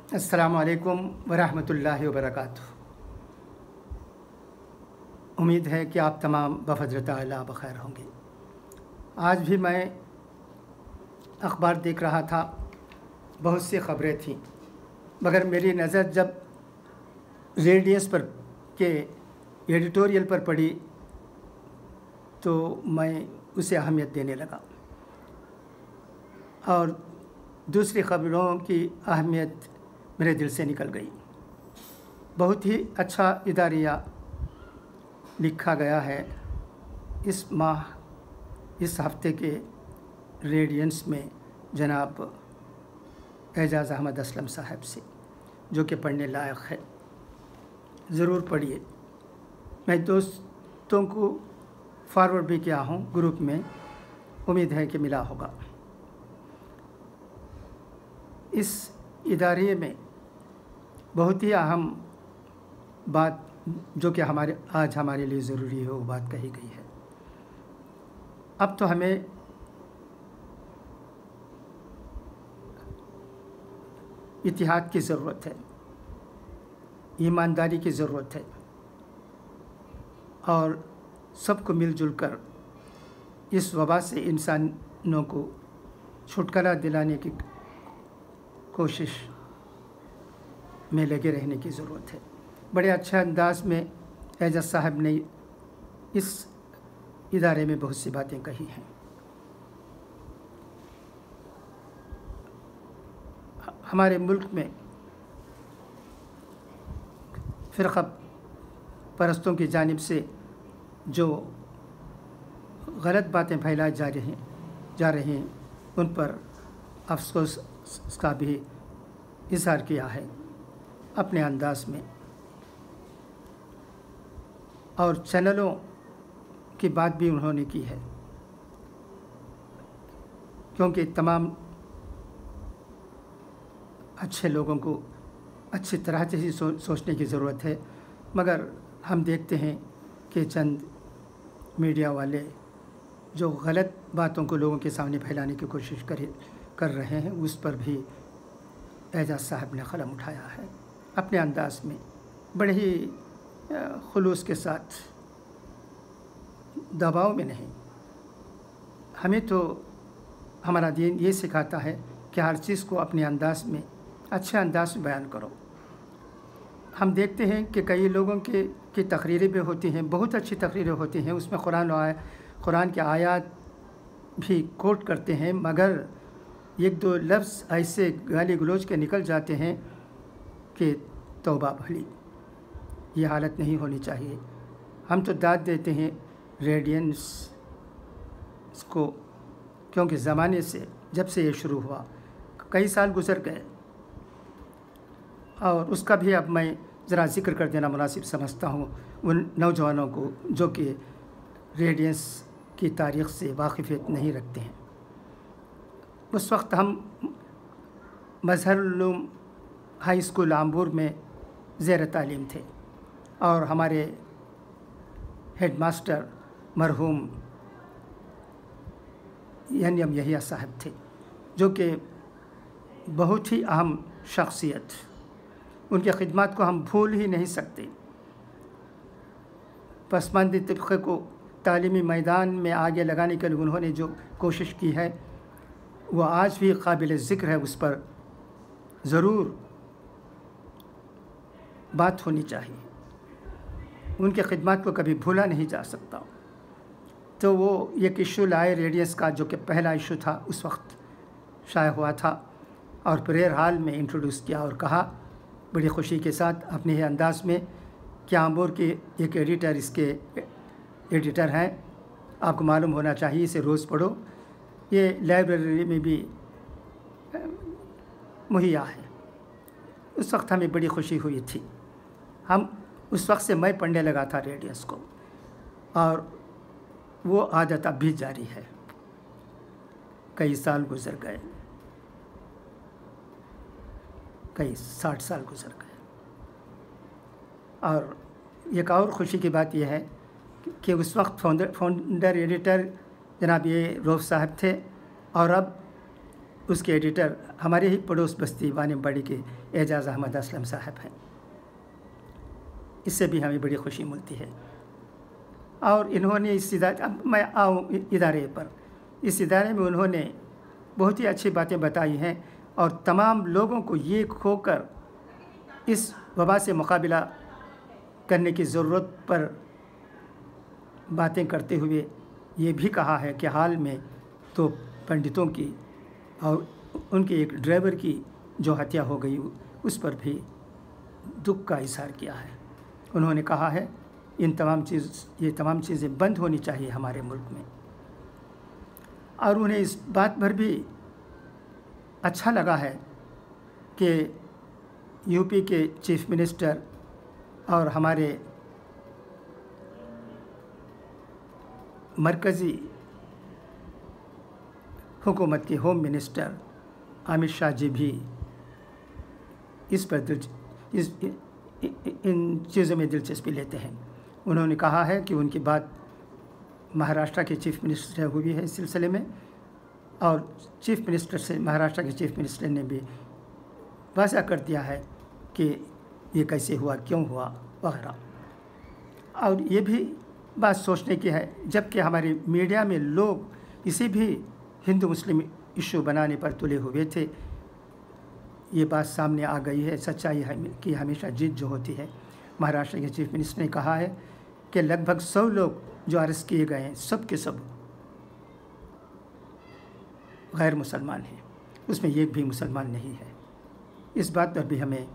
अस्सलामु अलैकुम वरहमतुल्लाहि वबरकातुहू। उम्मीद है कि आप तमाम बफ़ज़्ल ताला बख़ैर होंगे। आज भी मैं अखबार देख रहा था, बहुत सी ख़बरें थीं, मगर मेरी नज़र जब रेडियस पर के एडिटोरियल पर पड़ी तो मैं उसे अहमियत देने लगा और दूसरी ख़बरों की अहमियत मेरे दिल से निकल गई। बहुत ही अच्छा इदारिया लिखा गया है इस माह, इस हफ़्ते के रेडियंस में जनाब एजाज़ अहमद असलम साहब से, जो कि पढ़ने लायक है। ज़रूर पढ़िए। मैं दोस्तों को फॉरवर्ड भी किया हूँ ग्रुप में, उम्मीद है कि मिला होगा। इस इदारे में बहुत ही अहम बात जो कि आज हमारे लिए ज़रूरी है, वो बात कही गई है। अब तो हमें इत्तेहाद की ज़रूरत है, ईमानदारी की ज़रूरत है और सबको मिलजुल कर इस वबा से इंसानों को छुटकारा दिलाने की कोशिश में लगे रहने की ज़रूरत है। बड़े अच्छे अंदाज में एजाज़ साहब ने इस इदारे में बहुत सी बातें कही हैं। हमारे मुल्क में फ़िरक़ा परस्तों की जानिब से जो गलत बातें फैलाई जा रही हैं उन पर अफसोस का भी इज़हार किया है अपने अंदाज में, और चैनलों की बात भी उन्होंने की है, क्योंकि तमाम अच्छे लोगों को अच्छी तरह से ही सोचने की ज़रूरत है, मगर हम देखते हैं कि चंद मीडिया वाले जो गलत बातों को लोगों के सामने फैलाने की कोशिश कर रहे हैं, उस पर भी एजाज़ साहब ने कलम उठाया है अपने अंदाज में, बड़े ही खुलूस के साथ, दबाव में नहीं। हमें तो हमारा दीन ये सिखाता है कि हर चीज़ को अपने अंदाज में, अच्छे अंदाज में बयान करो। हम देखते हैं कि कई लोगों की तकरीरें भी होती हैं, बहुत अच्छी तकरीरें होती हैं, उसमें कुरान के आयत भी कोट करते हैं, मगर एक दो लफ्ज़ ऐसे गाली गलौज के निकल जाते हैं कि तौबा भली। ये हालत नहीं होनी चाहिए। हम तो दाद देते हैं रेडियंस को, क्योंकि ज़माने से जब से ये शुरू हुआ कई साल गुज़र गए, और उसका भी अब मैं ज़रा ज़िक्र कर देना मुनासिब समझता हूँ उन नौजवानों को जो कि रेडियंस की तारीख़ से वाक़िफ़ियत नहीं रखते हैं। उस वक्त हम मज़हरुल उलूम हाई स्कूल आम्बूर में ज़ेर तालीम थे, और हमारे हेड मास्टर मरहूम एन.एम. यहिया साहब थे, जो कि बहुत ही अहम शख्सियत, उनकी खिदमत को हम भूल ही नहीं सकते। पसमानदा तबक़े को तालीमी मैदान में आगे लगाने के लिए उन्होंने जो कोशिश की है वो आज भी काबिल ज़िक्र है, उस पर ज़रूर बात होनी चाहिए। उनके खिदमत को कभी भूला नहीं जा सकता। तो वो एक इशू लाए रेडियंस का, जो कि पहला इशू था, उस वक्त शाया हुआ था, और प्रेयर हाल में इंट्रोड्यूस किया और कहा बड़ी खुशी के साथ अपने ही अंदाज में कि आम्बूर के एक एडिटर इसके एडिटर हैं, आपको मालूम होना चाहिए, इसे रोज़ पढ़ो, ये लाइब्रेरी में भी मुहैया है। उस वक्त हमें बड़ी खुशी हुई थी। हम उस वक्त से मैं पढ़ने लगा था रेडियंस को, और वो आदत अब भी जारी है। कई साल गुज़र गए, कई 60 साल गुज़र गए। और एक और ख़ुशी की बात यह है कि उस वक्त फाउंडर एडिटर जनाब ये रऊफ़ साहब थे, और अब اس کے ایڈیٹر ہمارے ہی پڑوس بستی وانم بڑی کے اعجاز احمد اسلم صاحب ہیں۔ اس سے بھی ہمیں بڑی خوشی ملتی ہے۔ اور انہوں نے اس ادارے، اب میں آؤں ادارے پر، اس ادارے میں انہوں نے بہت ہی اچھی باتیں بتائی ہیں، اور تمام لوگوں کو یہ کھو کر اس وبا سے مقابلہ کرنے کی ضرورت پر باتیں کرتے ہوئے یہ بھی کہا ہے کہ حال میں تو پنڈتوں کی اور ان کے ایک ڈرائیور کی جو ہتیا ہو گئی اس پر بھی دکھ کا اظہار کیا ہے۔ انہوں نے کہا ہے یہ تمام چیزیں بند ہونی چاہیے ہمارے ملک میں، اور انہیں اس بات پر بھی اچھا لگا ہے کہ یو پی کے چیف منسٹر اور ہمارے مرکزی حکومت کے ہوم منسٹر امت شاہ جی بھی اس پر ان چیزوں میں دلچسپی لیتے ہیں۔ انہوں نے کہا ہے کہ ان کی بات مہاراشٹر کے چیف منسٹر سے ہوئی ہے اس سلسلے میں، اور مہاراشٹر کے چیف منسٹر نے بھی واضح کر دیا ہے کہ یہ کیسے ہوا، کیوں ہوا وغیرہ۔ اور یہ بھی بات سوچنے کی ہے، جب کہ ہمارے میڈیا میں لوگ اسے بھی ہندو مسلم ایشو بنانے پر تلے ہوئے تھے، یہ بات سامنے آ گئی ہے، سچائی کی ہمیشہ جیت جو ہوتی ہے۔ مہاراشٹر کے چیف منسٹر نے کہا ہے کہ لگ بھگ 100 لوگ جو اریسٹ کیے گئے ہیں سب کے سب غیر مسلمان ہیں، اس میں ایک بھی مسلمان نہیں ہے۔ اس بات پر بھی ہمیں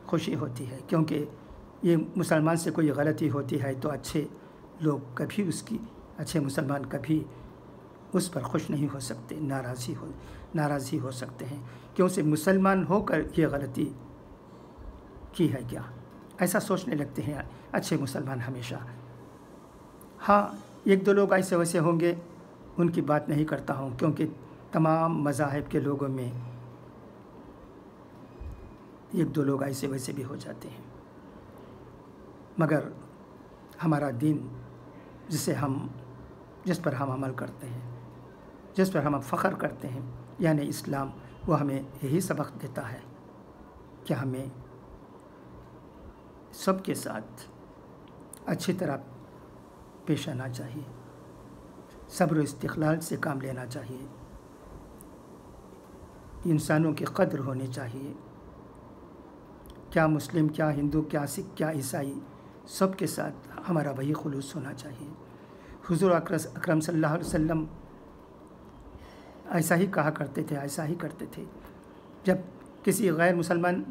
خوشی ہوتی ہے، کیونکہ یہ مسلمان سے کوئی غلطی ہوتی ہے تو اچھے لوگ کبھی اچھے مسلمان کبھی اس پر خوش نہیں ہو سکتے، ناراضی ہو سکتے ہیں کہ اسے مسلمان ہو کر یہ غلطی کی ہے کیا، ایسا سوچنے لگتے ہیں اچھے مسلمان ہمیشہ۔ ہاں، ایک دو لوگ ایسے ویسے ہوں گے، ان کی بات نہیں کرتا ہوں، کیونکہ تمام مذاہب کے لوگوں میں ایک دو لوگ ایسے ویسے بھی ہو جاتے ہیں، مگر ہمارا دین جس پر ہم عمل کرتے ہیں، جس پر ہم فخر کرتے ہیں، یعنی اسلام، وہ ہمیں یہی سبق دیتا ہے کہ ہمیں سب کے ساتھ اچھی طرح پیش آنا چاہیے، صبر و استقلال سے کام لینا چاہیے، انسانوں کی قدر ہونی چاہیے، کیا مسلم، کیا ہندو، کیا سکھ، کیا عیسائی، سب کے ساتھ ہمارا وہی خلوص ہونا چاہیے۔ حضور اکرم صلی اللہ علیہ وسلم ایسا ہی کہا کرتے تھے، ایسا ہی کرتے تھے۔ جب کسی غیر مسلمان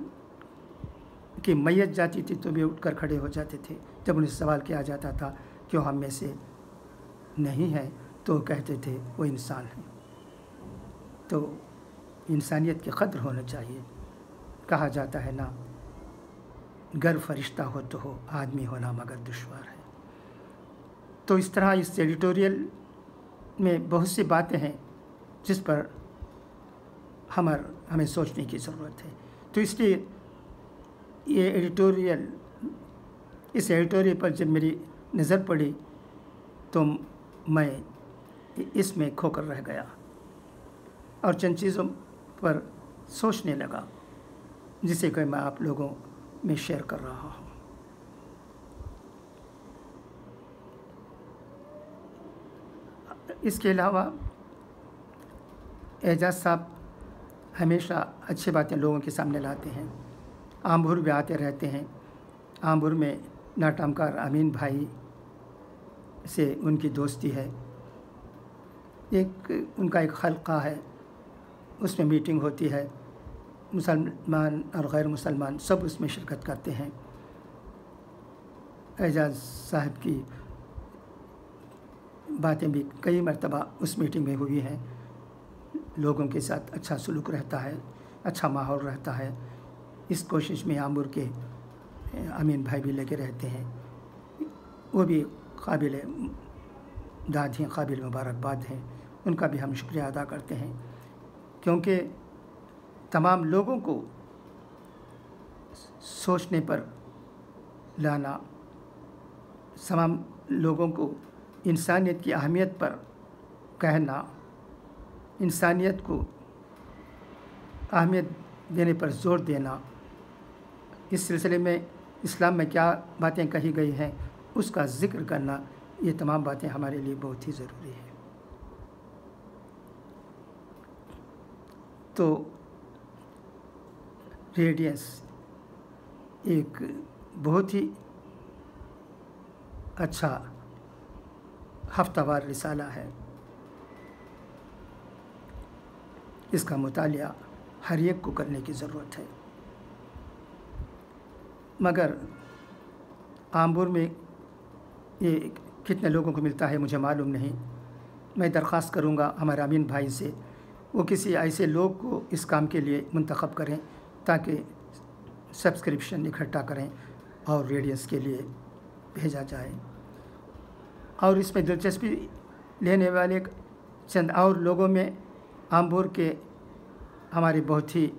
کی میت جاتی تھی تو بھی اٹھ کر کھڑے ہو جاتے تھے، جب انہیں سوال کیا جاتا تھا کہ وہ ہم میں سے نہیں ہے تو کہتے تھے وہ انسان ہیں۔ تو انسانیت کی قدر ہونا چاہیے۔ کہا جاتا ہے نا، گر فرشتہ ہو تو ہو، آدمی ہونا مگر دشوار ہے۔ تو اس طرح اس ایڈیٹوریل میں بہت سی باتیں ہیں جس پر ہمیں سوچنے کی ضرورت ہے۔ تو اس لیے اس ایڈیٹوریل پر جب میری نظر پڑی تو میں اس میں کھو کر رہ گیا اور چند چیزوں پر سوچنے لگا، جسے کہ میں آپ لوگوں میں شیئر کر رہا ہوں۔ اس کے علاوہ اعجاز صاحب ہمیشہ اچھی باتیں لوگوں کے سامنے لاتے ہیں، آمبور بھی آتے رہتے ہیں۔ آمبور میں ناٹامکار امین بھائی سے ان کی دوستی ہے، ان کا ایک حلقہ ہے، اس میں میٹنگ ہوتی ہے، مسلمان اور غیر مسلمان سب اس میں شرکت کرتے ہیں۔ اعجاز صاحب کی باتیں بھی کئی مرتبہ اس میٹنگ میں ہوئی ہیں، لوگوں کے ساتھ اچھا سلوک رہتا ہے، اچھا ماحول رہتا ہے۔ اس کوشش میں آمبور کے امین بھائی بھی لگے رہتے ہیں، وہ بھی قابل داد ہیں، قابل مبارکباد ہیں، ان کا بھی ہم شکریہ ادا کرتے ہیں، کیونکہ تمام لوگوں کو سوچنے پر لانا، تمام لوگوں کو انسانیت کی اہمیت پر کہنا، انسانیت کو अहमियत देने पर ज़ोर देना, इस सिलसिले में इस्लाम में क्या बातें कही गई हैं उसका ज़िक्र करना, ये तमाम बातें हमारे लिए बहुत ही ज़रूरी है। तो रेडियंस एक बहुत ही अच्छा हफ्तावार रिसाला है। इसका मुतालिया हर एक को करने की ज़रूरत है, मगर आमबूर में ये कितने लोगों को मिलता है मुझे मालूम नहीं। मैं दरख्वास्त करूँगा हमारे अमीन भाई से, वो किसी ऐसे लोग को इस काम के लिए मुंतखब करें ताकि सब्सक्रिप्शन इकट्ठा करें और रेडियंस के लिए भेजा जाए। और इसमें दिलचस्पी लेने वाले चंद और लोगों में आमबूर के हमारे बहुत ही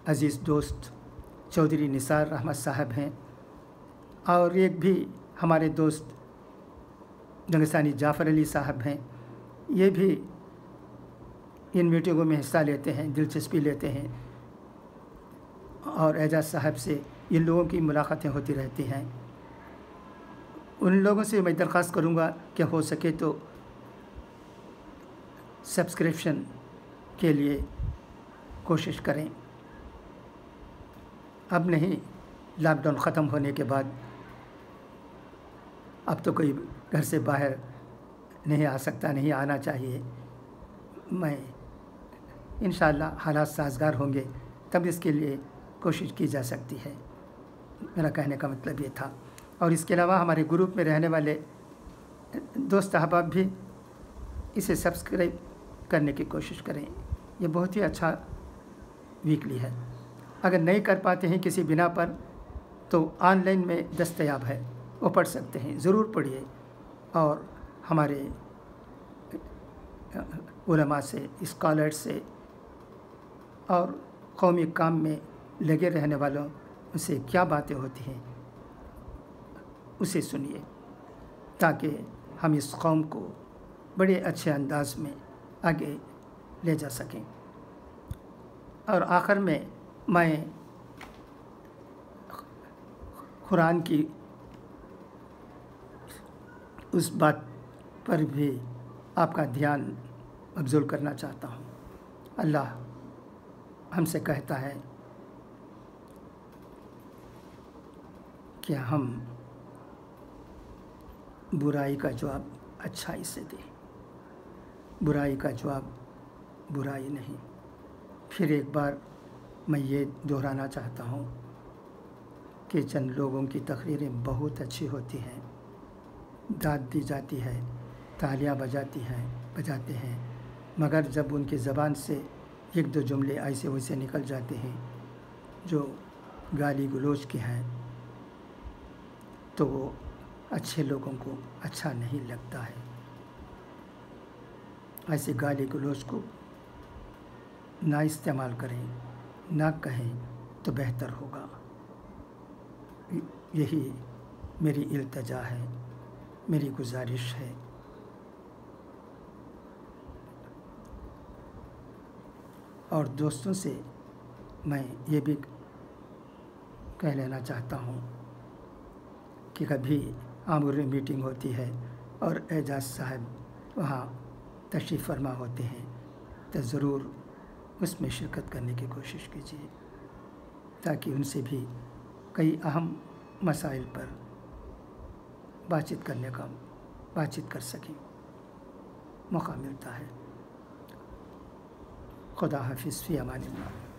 अज़ीज़ दोस्त चौधरी निसार अहमद साहब हैं, और एक भी हमारे दोस्त नगसानी जाफ़र अली साहब हैं। ये भी इन मीटिंगों में हिस्सा लेते हैं, दिलचस्पी लेते हैं, और एजाज़ साहब से इन लोगों की मुलाकातें होती रहती हैं। उन लोगों से मैं दरख्वास्त करूँगा कि हो सके तो सब्सक्रिप्शन के लिए कोशिश करें। अब नहीं, लॉकडाउन ख़त्म होने के बाद अब तो कोई घर से बाहर नहीं आ सकता, नहीं आना चाहिए। मैं इंशाअल्लाह हालात साज़गार होंगे तब इसके लिए कोशिश की जा सकती है। मेरा कहने का मतलब ये था। और इसके अलावा हमारे ग्रुप में रहने वाले दोस्त अहबाब भी इसे सब्सक्राइब करने की कोशिश करें। ये बहुत ही अच्छा वीकली है। अगर नहीं कर पाते हैं किसी बिना पर तो ऑनलाइन में दस्तयाब है, वो पढ़ सकते हैं, ज़रूर पढ़िए। और हमारे उलमा से, स्कॉलर्स से और कौमी काम में लगे रहने वालों से क्या बातें होती हैं उसे सुनिए, ताकि हम इस कौम को बड़े अच्छे अंदाज में आगे ले जा सकें। और आखिर में मैं कुरान की उस बात पर भी आपका ध्यान मबज़ूल करना चाहता हूँ। अल्लाह हमसे कहता है कि हम बुराई का जवाब अच्छाई से दें, बुराई का जवाब बुराई नहीं। फिर एक बार मैं ये दोहराना चाहता हूँ कि चंद लोगों की तकरीरें बहुत अच्छी होती हैं, दाद दी जाती है, तालियां बजाते हैं, मगर जब उनकी ज़बान से एक दो जुमले ऐसे वैसे निकल जाते हैं जो गाली गलौज के हैं तो वो अच्छे लोगों को अच्छा नहीं लगता है। ऐसे गाली गलौज को ना इस्तेमाल करें, ना कहें तो बेहतर होगा। यही मेरी इल्तिजा है, मेरी गुजारिश है। और दोस्तों से मैं ये भी कह लेना चाहता हूँ कि कभी आमूर में मीटिंग होती है और एजाज़ साहब वहाँ तशरीफ़ फरमा होते हैं तो ज़रूर उसमें शिरकत करने की कोशिश कीजिए, ताकि उनसे भी कई अहम मसाइल पर बातचीत कर सकें, मौका मिलता है। खुदा हाफिज़, फ़ी अमानिल्लाह।